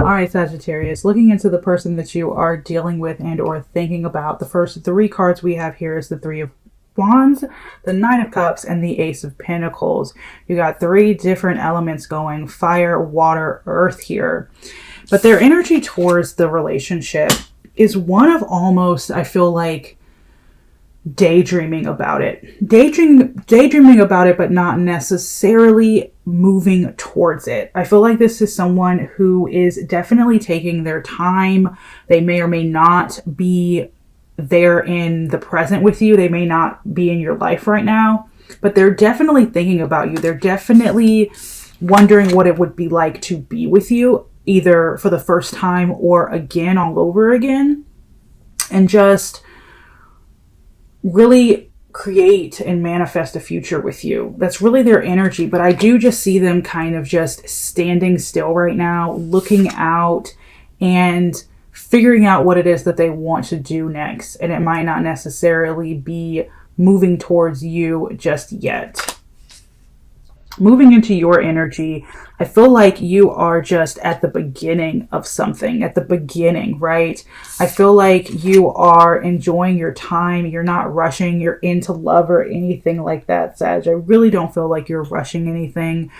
All right, Sagittarius, looking into the person that you are dealing with and or thinking about, the first three cards we have here is the Three of Wands, the Nine of Cups, and the Ace of Pentacles. You got three different elements going, fire, water, earth here. But their energy towards the relationship is one of almost, I feel like, daydreaming about it. Daydreaming about it, but not necessarily moving towards it. I feel like this is someone who is definitely taking their time. They may or may not be there in the present with you. They may not be in your life right now, but they're definitely thinking about you. They're definitely wondering what it would be like to be with you, either for the first time or again, all over again, and just really create and manifest a future with you. That's really their energy. But I do just see them kind of just standing still right now, looking out and figuring out what it is that they want to do next. And it might not necessarily be moving towards you just yet. Moving into your energy, I feel like you are just at the beginning of something, at the beginning, right? I feel like you are enjoying your time. You're not rushing. You're into love or anything like that, Sag. I really don't feel like you're rushing anything.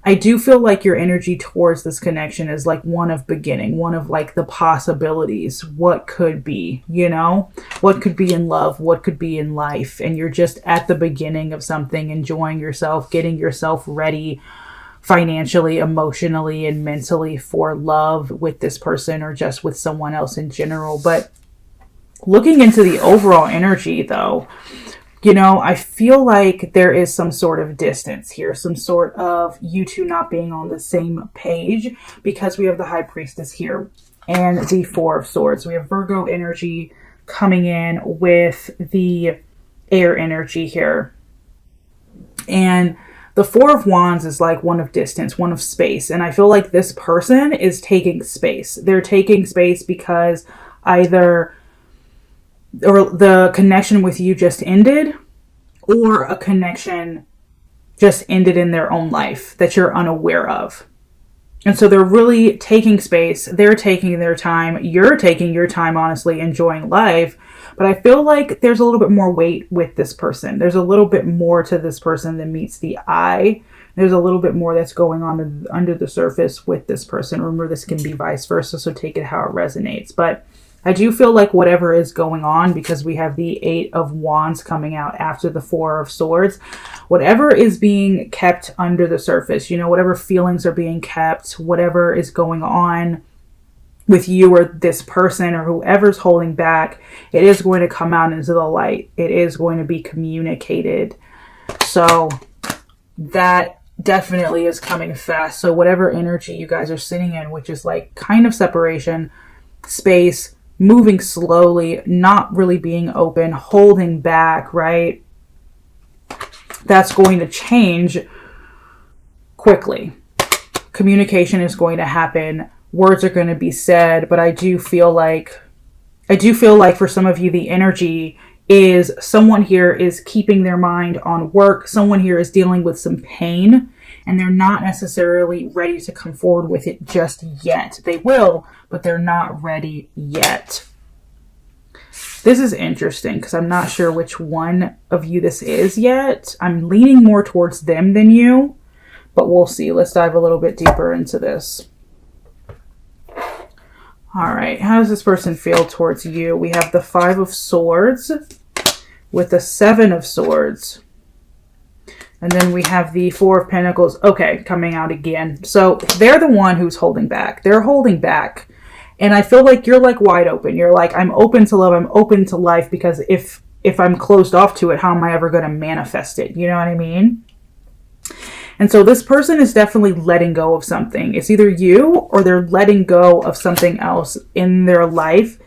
I do feel like your energy towards this connection is like one of beginning, one of like the possibilities. What could be, you know? What could be in love? What could be in life? And you're just at the beginning of something, enjoying yourself, getting yourself ready financially, emotionally, and mentally for love with this person or just with someone else in general. But looking into the overall energy though, you know, I feel like there is some sort of distance here, some sort of you two not being on the same page, because we have the High Priestess here and the Four of Swords. We have Virgo energy coming in with the air energy here. And the Four of Wands is like one of distance, one of space. And I feel like this person is taking space. They're taking space because either or the connection with you just ended, or a connection just ended in their own life that you're unaware of. And so they're really taking space. They're taking their time. You're taking your time, honestly, enjoying life. But I feel like there's a little bit more weight with this person. There's a little bit more to this person than meets the eye. There's a little bit more that's going on under the surface with this person. Remember, this can be vice versa, so take it how it resonates. But I do feel like whatever is going on, because we have the Eight of Wands coming out after the Four of Swords, whatever is being kept under the surface, you know, whatever feelings are being kept, whatever is going on with you or this person or whoever's holding back, it is going to come out into the light. It is going to be communicated. So that definitely is coming fast. So whatever energy you guys are sitting in, which is like kind of separation, space, moving slowly, not really being open, holding back, right? That's going to change quickly. Communication is going to happen. Words are going to be said, but I do feel like for some of you, the energy is someone here is keeping their mind on work. Someone here is dealing with some pain, and they're not necessarily ready to come forward with it just yet. They will, but they're not ready yet. This is interesting because I'm not sure which one of you this is yet. I'm leaning more towards them than you, but we'll see. Let's dive a little bit deeper into this. All right, how does this person feel towards you? We have the Five of Swords with the Seven of Swords. And then we have the Four of Pentacles. Okay, coming out again. So they're the one who's holding back. They're holding back. And I feel like you're like wide open. You're like, I'm open to love. I'm open to life, because if I'm closed off to it, how am I ever going to manifest it? You know what I mean? And so this person is definitely letting go of something. It's either you or they're letting go of something else in their life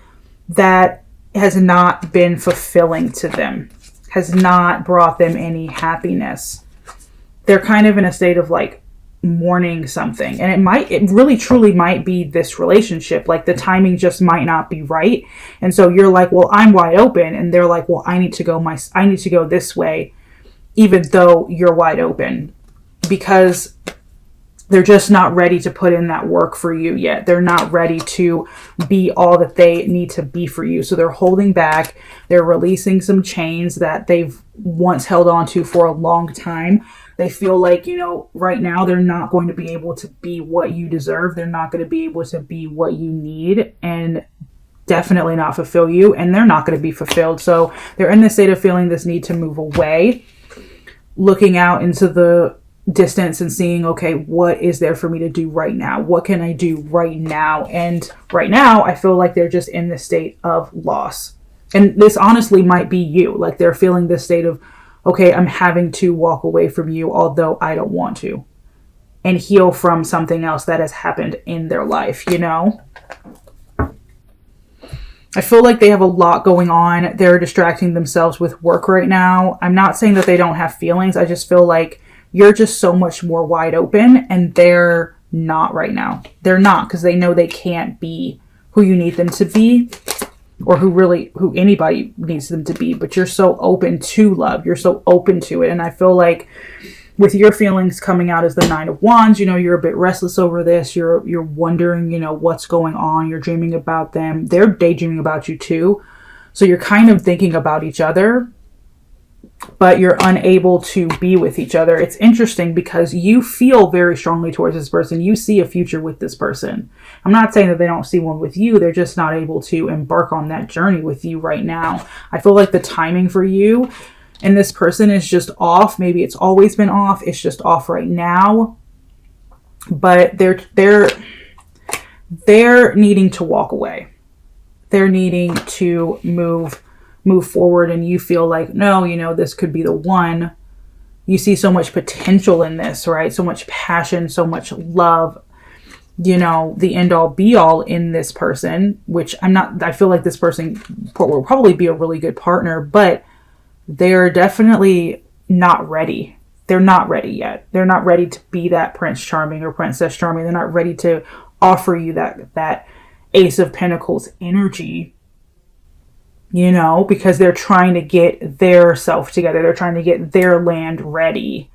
that has not been fulfilling to them, has not brought them any happiness. They're kind of in a state of like mourning something. And it really truly might be this relationship. Like the timing just might not be right. And so you're like, well, I'm wide open. And they're like, well, I need to go this way, even though you're wide open. Because they're just not ready to put in that work for you yet. They're not ready to be all that they need to be for you. So they're holding back. They're releasing some chains that they've once held on to for a long time. They feel like, you know, right now they're not going to be able to be what you deserve. They're not going to be able to be what you need, and definitely not fulfill you. And they're not going to be fulfilled. So they're in this state of feeling this need to move away, looking out into the distance and seeing, okay, what is there for me to do right now? What can I do right now? And right now, I feel like they're just in this state of loss. And this honestly might be you. Like, they're feeling this state of, okay, I'm having to walk away from you, although I don't want to, and heal from something else that has happened in their life, you know? I feel like they have a lot going on. They're distracting themselves with work right now. I'm not saying that they don't have feelings. I just feel like you're just so much more wide open, and they're not right now. They're not, because they know they can't be who you need them to be, or who anybody needs them to be. But you're so open to love. You're so open to it. And I feel like with your feelings coming out as the Nine of Wands, you know, you're a bit restless over this. You're wondering, you know, what's going on. You're dreaming about them. They're daydreaming about you too. So you're kind of thinking about each other, but you're unable to be with each other. It's interesting because you feel very strongly towards this person. You see a future with this person. I'm not saying that they don't see one with you. They're just not able to embark on that journey with you right now. I feel like the timing for you and this person is just off. Maybe it's always been off. It's just off right now. But they're needing to walk away. They're needing to move forward, and you feel like, no, you know, this could be the one. You see so much potential in this, right? So much passion, so much love, you know, the end all be all in this person, which I feel like this person will probably be a really good partner, but they're definitely not ready. They're not ready yet. They're not ready to be that Prince Charming or Princess Charming. They're not ready to offer you that Ace of Pentacles energy, you know, because they're trying to get their self together. They're trying to get their land ready.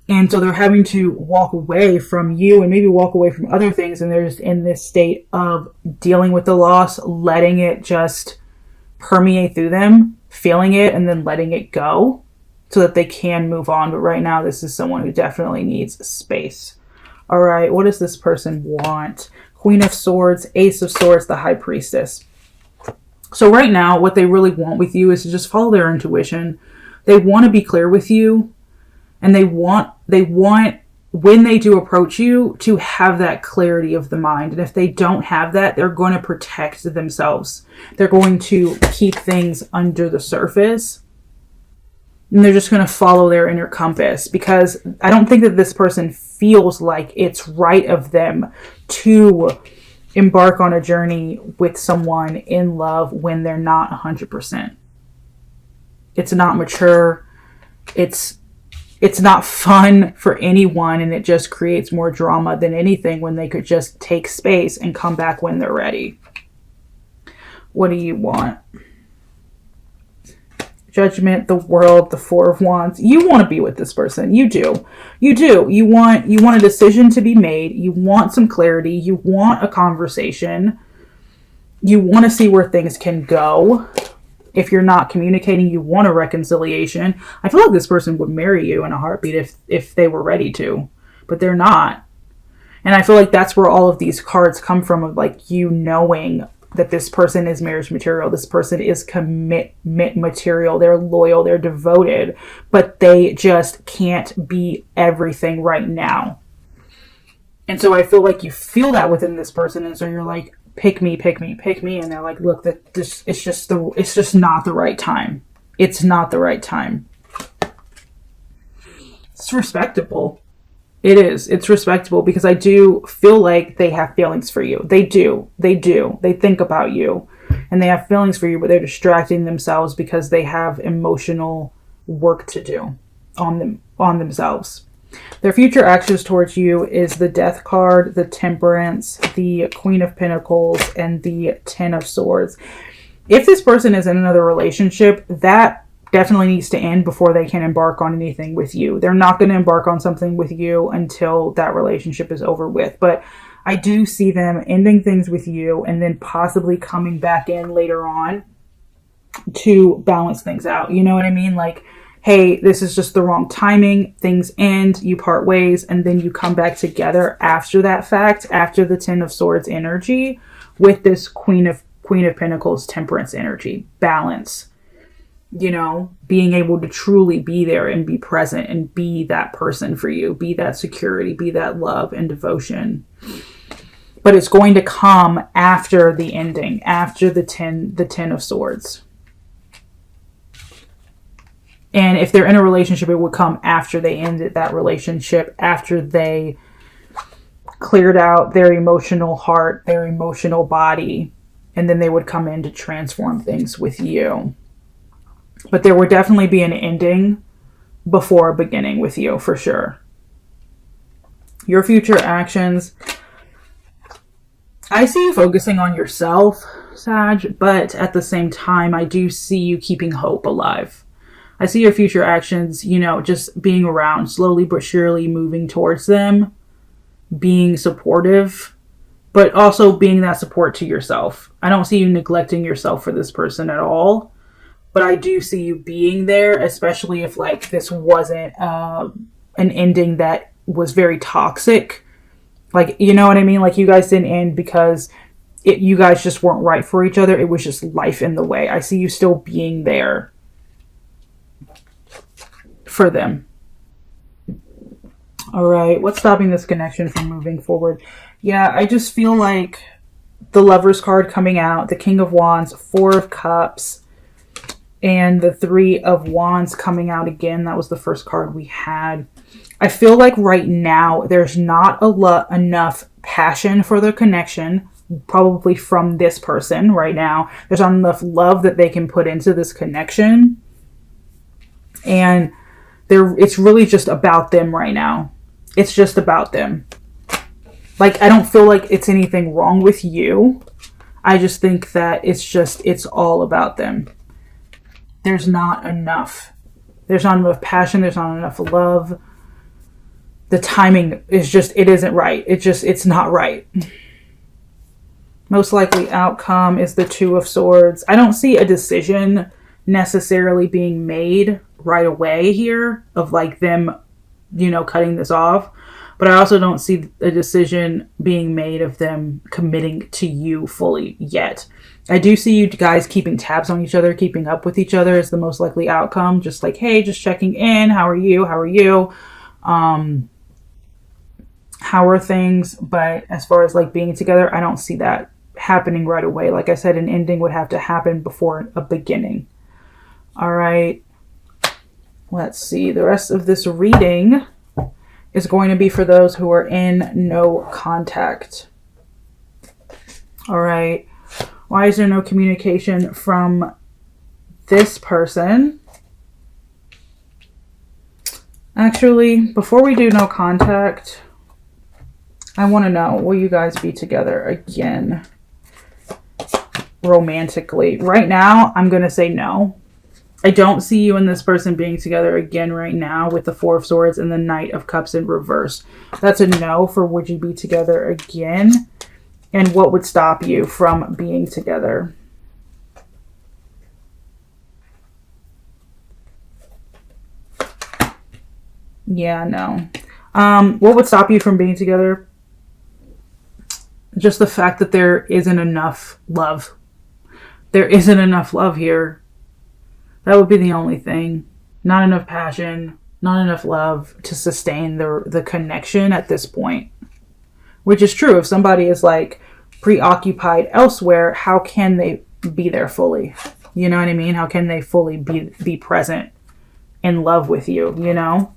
And so they're having to walk away from you and maybe walk away from other things. And they're just in this state of dealing with the loss, letting it just permeate through them, feeling it, and then letting it go so that they can move on. But right now, this is someone who definitely needs space. All right, what does this person want? Queen of Swords, Ace of Swords, the High Priestess. So right now, what they really want with you is to just follow their intuition. They want to be clear with you, and they want, when they do approach you, to have that clarity of the mind. And if they don't have that, they're going to protect themselves. They're going to keep things under the surface, and they're just going to follow their inner compass, because I don't think that this person feels like it's right of them to embark on a journey with someone in love when they're not 100%. It's not mature. It's not fun for anyone, and it just creates more drama than anything when they could just take space and come back when they're ready. What do you want? Judgment, the World, the Four of Wands. You want to be with this person. You do. You do. You want a decision to be made. You want some clarity. You want a conversation. You want to see where things can go. If you're not communicating, you want a reconciliation. I feel like this person would marry you in a heartbeat if they were ready to, but they're not. And I feel like that's where all of these cards come from, of like you knowing that this person is marriage material. This person is commitment material. They're loyal. They're devoted, but they just can't be everything right now. And so I feel like you feel that within this person. And so you're like, pick me, pick me, pick me. And they're like, look, it's just not the right time. It's not the right time. It's respectable. It is. It's respectable, because I do feel like they have feelings for you. They do. They do. They think about you and they have feelings for you, but they're distracting themselves because they have emotional work to do on themselves. Their future actions towards you is the Death card, the Temperance, the Queen of Pentacles, and the Ten of Swords. If this person is in another relationship, that definitely needs to end before they can embark on anything with you. They're not going to embark on something with you until that relationship is over with. But I do see them ending things with you and then possibly coming back in later on to balance things out. You know what I mean? Like, hey, this is just the wrong timing. Things end, you part ways, and then you come back together after that fact, after the Ten of Swords energy, with this Queen of Pentacles Temperance energy. Balance. You know, being able to truly be there and be present and be that person for you, be that security, be that love and devotion. But it's going to come after the ending, after the Ten of Swords. And if they're in a relationship, it would come after they ended that relationship, after they cleared out their emotional heart, their emotional body, and then they would come in to transform things with you. But there would definitely be an ending before a beginning with you, for sure. Your future actions, I see you focusing on yourself, Sag, but at the same time, I do see you keeping hope alive. I see your future actions, you know, just being around, slowly but surely moving towards them, being supportive, but also being that support to yourself. I don't see you neglecting yourself for this person at all, but I do see you being there, especially if like this wasn't an ending that was very toxic. Like, you know what I mean? Like, you guys didn't end because you guys just weren't right for each other. It was just life in the way. I see you still being there for them. All right. What's stopping this connection from moving forward? Yeah, I just feel like the Lovers card coming out, the King of Wands, Four of Cups, and the Three of Wands coming out again. That was the first card we had. I feel like right now there's not enough passion for the connection, probably from this person right now. There's not enough love that they can put into this connection. And it's really just about them right now. It's just about them. Like, I don't feel like it's anything wrong with you. I just think that it's all about them. There's not enough. There's not enough passion. There's not enough love. The timing is just, it isn't right. It's not right. Most likely outcome is the Two of Swords. I don't see a decision necessarily being made right away here of like them, you know, cutting this off. But I also don't see a decision being made of them committing to you fully yet. I do see you guys keeping tabs on each other, keeping up with each other is the most likely outcome. Just like, hey, just checking in. How are you? How are you? How are things? But as far as like being together, I don't see that happening right away. Like I said, an ending would have to happen before a beginning. All right. Let's see. The rest of this reading is going to be for those who are in no contact. All right. Why is there no communication from this person? Actually, before we do no contact, I want to know, will you guys be together again romantically? Right now, I'm going to say no. I don't see you and this person being together again right now with the Four of Swords and the Knight of Cups in reverse. That's a no for would you be together again? And what would stop you from being together? Yeah, no. What would stop you from being together? Just the fact that there isn't enough love. There isn't enough love here. That would be the only thing. Not enough passion, not enough love to sustain the connection at this point. Which is true. If somebody is like preoccupied elsewhere, how can they be there fully? You know what I mean? How can they fully be present in love with you, you know?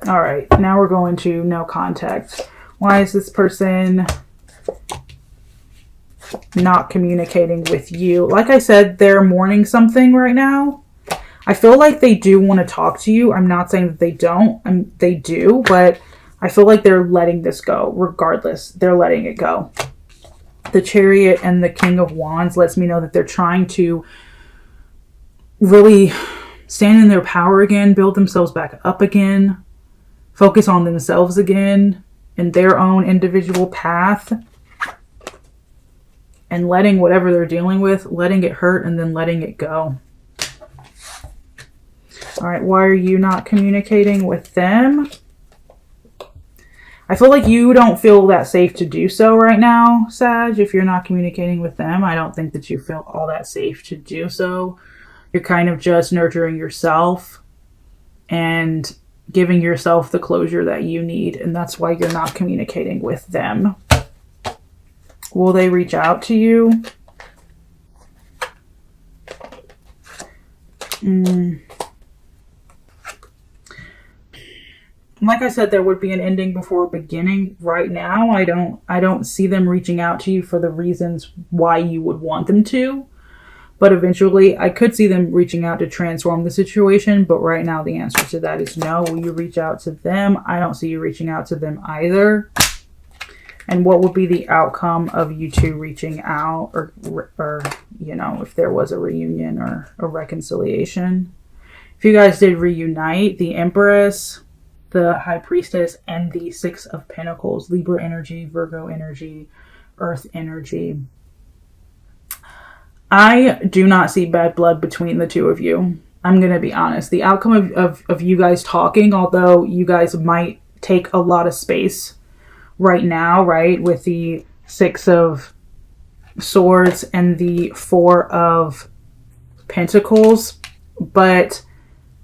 All right, now we're going to no contact. Why is this person not communicating with you? Like I said, they're mourning something right now. I feel like they do want to talk to you. I'm not saying that they don't. They do, but I feel like they're letting this go. Regardless, they're letting it go. The Chariot and the King of Wands lets me know that they're trying to really stand in their power again, build themselves back up again, focus on themselves again and their own individual path, and letting whatever they're dealing with, letting it hurt and then letting it go. All right, why are you not communicating with them? I feel like you don't feel that safe to do so right now, Sag. If you're not communicating with them, I don't think that you feel all that safe to do so. You're kind of just nurturing yourself and giving yourself the closure that you need, and that's why you're not communicating with them. Will they reach out to you? Like I said, there would be an ending before a beginning. Right now, I don't see them reaching out to you for the reasons why you would want them to. But eventually, I could see them reaching out to transform the situation. But right now, the answer to that is no. Will you reach out to them? I don't see you reaching out to them either. And what would be the outcome of you two reaching out, or you know, if there was a reunion or a reconciliation? If you guys did reunite, the Empress, the High Priestess, and the Six of Pentacles, Libra energy, Virgo energy, Earth energy. I do not see bad blood between the two of you. I'm going to be honest. The outcome of you guys talking, although you guys might take a lot of space right now, right, with the Six of Swords and the Four of Pentacles. But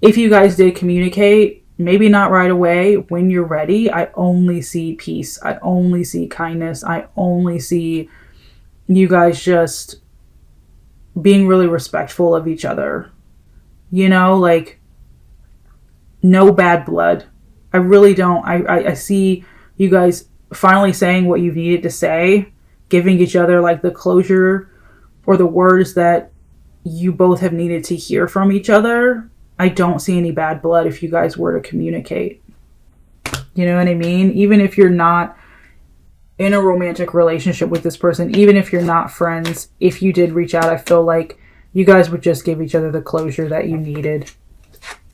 if you guys did communicate, maybe not right away, when you're ready, I only see peace. I only see kindness. I only see you guys just being really respectful of each other. You know, like, no bad blood. I really don't. I see you guys finally saying what you needed to say, giving each other like the closure or the words that you both have needed to hear from each other. I don't see any bad blood if you guys were to communicate. You know what I mean? Even if you're not in a romantic relationship with this person, even if you're not friends, if you did reach out, I feel like you guys would just give each other the closure that you needed.